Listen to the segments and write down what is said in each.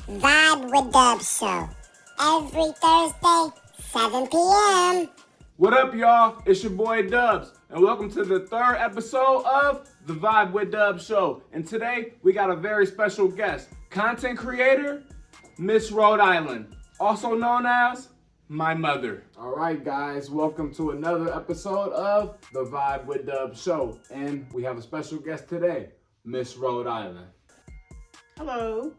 Vibe with DUBZ show. Every Thursday, 7 p.m. What up, y'all? It's your boy DUBZ, and welcome to the third episode of the Vibe with DUBZ show. And today, we got a very special guest, content creator, Miss Rhode Island, also known as my mother. All right, guys, welcome to another episode of the Vibe with DUBZ show. And we have a special guest today, Miss Rhode Island. Hello.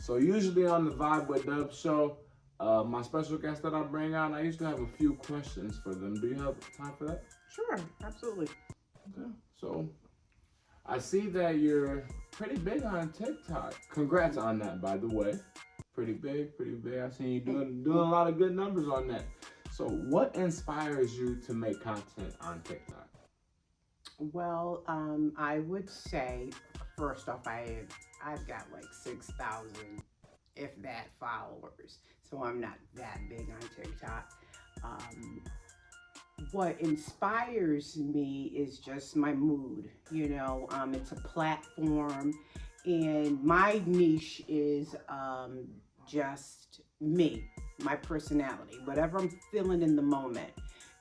So usually on the Vibe with DUBZ show, my special guest that I bring on, I usually have a few questions for them. Do you have time for that? Sure, absolutely. Okay. So I see that you're pretty big on TikTok. Congrats on that, by the way. Pretty big. I seen you doing a lot of good numbers on that. So what inspires you to make content on TikTok? Well, I would say, first off, I've got like 6,000, if that, followers. So I'm not that big on TikTok. What inspires me is just my mood. You know, it's a platform, and my niche is just me, my personality. Whatever I'm feeling in the moment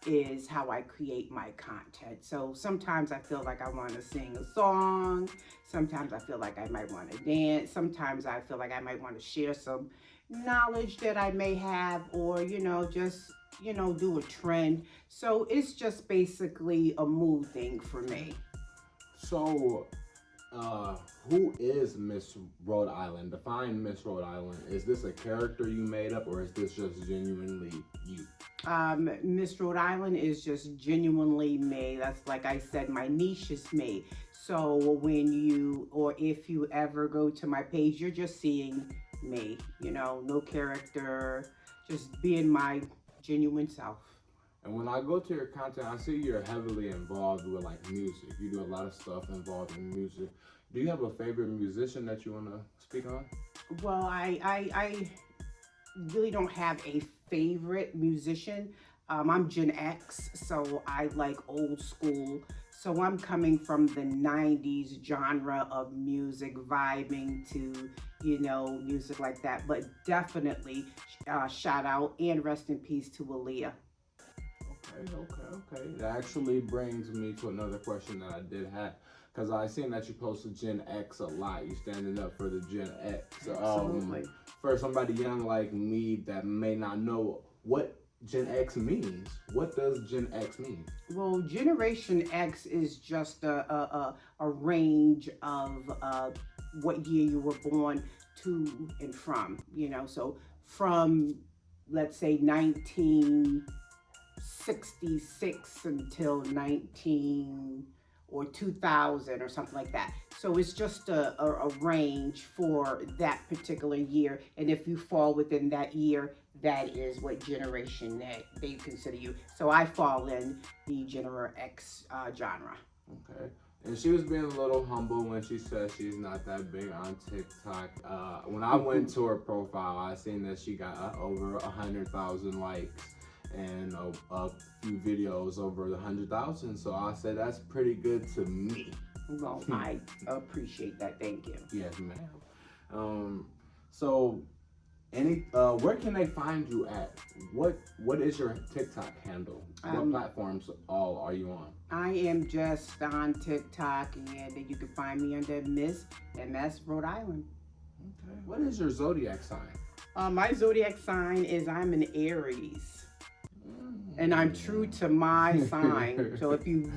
is how I create my content. So sometimes I feel like I want to sing a song. Sometimes I feel like I might want to dance. Sometimes I feel like I might want to share some knowledge that I may have, or, just, do a trend. So it's just basically a mood thing for me. So who is Miss Rhode Island? Define Miss Rhode Island. Is this a character you made up, or is this just genuinely you? Miss Rhode Island is just genuinely me. That's, like I said, my niche is me. So when you, or if you ever go to my page, you're just seeing me, no character, just being my genuine self. And when I go to your content, I see you're heavily involved with like music. You do a lot of stuff involved in music. Do you have a favorite musician that you want to speak on? Well, I really don't have a favorite musician. I'm Gen X, so I like old school. So I'm coming from the 90s genre of music, vibing to, music like that. But definitely shout out and rest in peace to Aaliyah. Okay. That actually brings me to another question that I did have. Because I seen that you posted Gen X a lot. You standing up for the Gen X. Absolutely. For somebody young like me that may not know what Gen X means, what does Gen X mean? Well, Generation X is just a range of what year you were born to and from, So from, let's say, 1966 until 2000 or something like that. So it's just a range for that particular year. And if you fall within that year, that is what generation that they consider you. So I fall in the Generation X genre. Okay. And she was being a little humble when she said she's not that big on TikTok. When I went to her profile, I seen that she got over 100,000 likes and a few videos over 100,000. So I said that's pretty good to me. Well, I appreciate that. Thank you. Yes, ma'am. So where can they find you at? What is your TikTok handle? What platforms all are you on? I am just on TikTok, and you can find me under Miss MS Rhode Island. Okay. What is your zodiac sign? My zodiac sign is I'm an Aries. And I'm true to my sign. So if you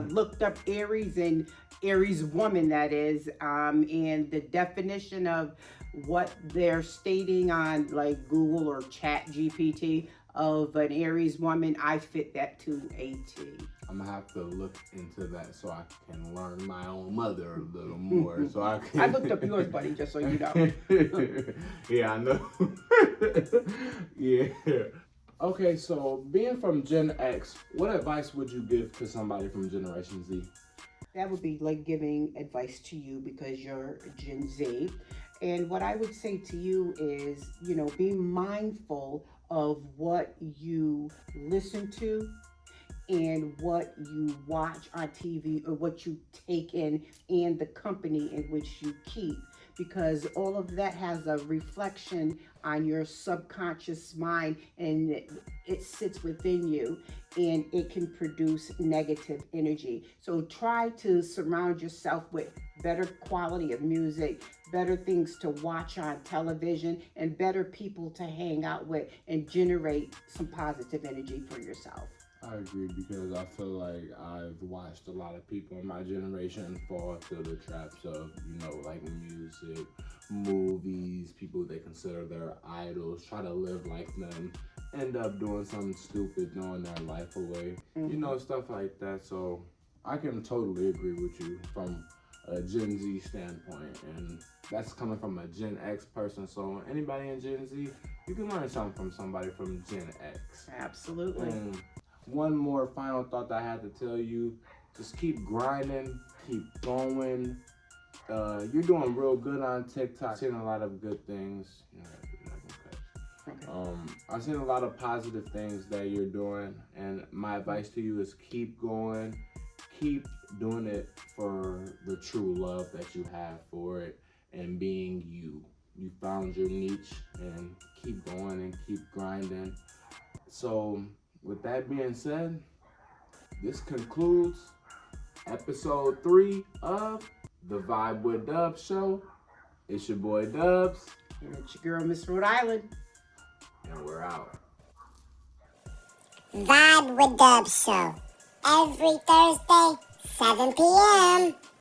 looked up Aries and Aries woman, that is, and the definition of what they're stating on like Google or Chat GPT of an Aries woman, I fit that to a T. I'm gonna have to look into that so I can learn my own mother a little more. So I can. I looked up yours, buddy, just so you know. Yeah, I know. Yeah. Okay, so being from Gen X, what advice would you give to somebody from Generation Z? That would be like giving advice to you because you're Gen Z. And what I would say to you is, be mindful of what you listen to and what you watch on TV or what you take in and the company in which you keep. because all of that has a reflection on your subconscious mind, and it sits within you, and it can produce negative energy. So try to surround yourself with better quality of music, better things to watch on television, and better people to hang out with and generate some positive energy for yourself. I agree, because I feel like I've watched a lot of people in my generation fall into the traps of, like music, movies, people they consider their idols, try to live like them, end up doing something stupid, throwing their life away, stuff like that. So I can totally agree with you from a Gen Z standpoint, and that's coming from a Gen X person. So anybody in Gen Z, you can learn something from somebody from Gen X. Absolutely. And one more final thought that I had to tell you: just keep grinding, keep going. You're doing real good on TikTok. I've seen a lot of good things. I've seen a lot of positive things that you're doing, and my advice to you is keep going. Keep doing it for the true love that you have for it and being you. You found your niche, and keep going and keep grinding. So with that being said, this concludes episode 3 of the Vibe with Dubs show. It's your boy Dubs. And it's your girl, Miss Rhode Island. And we're out. Vibe with DUBZ show. Every Thursday, 7 p.m.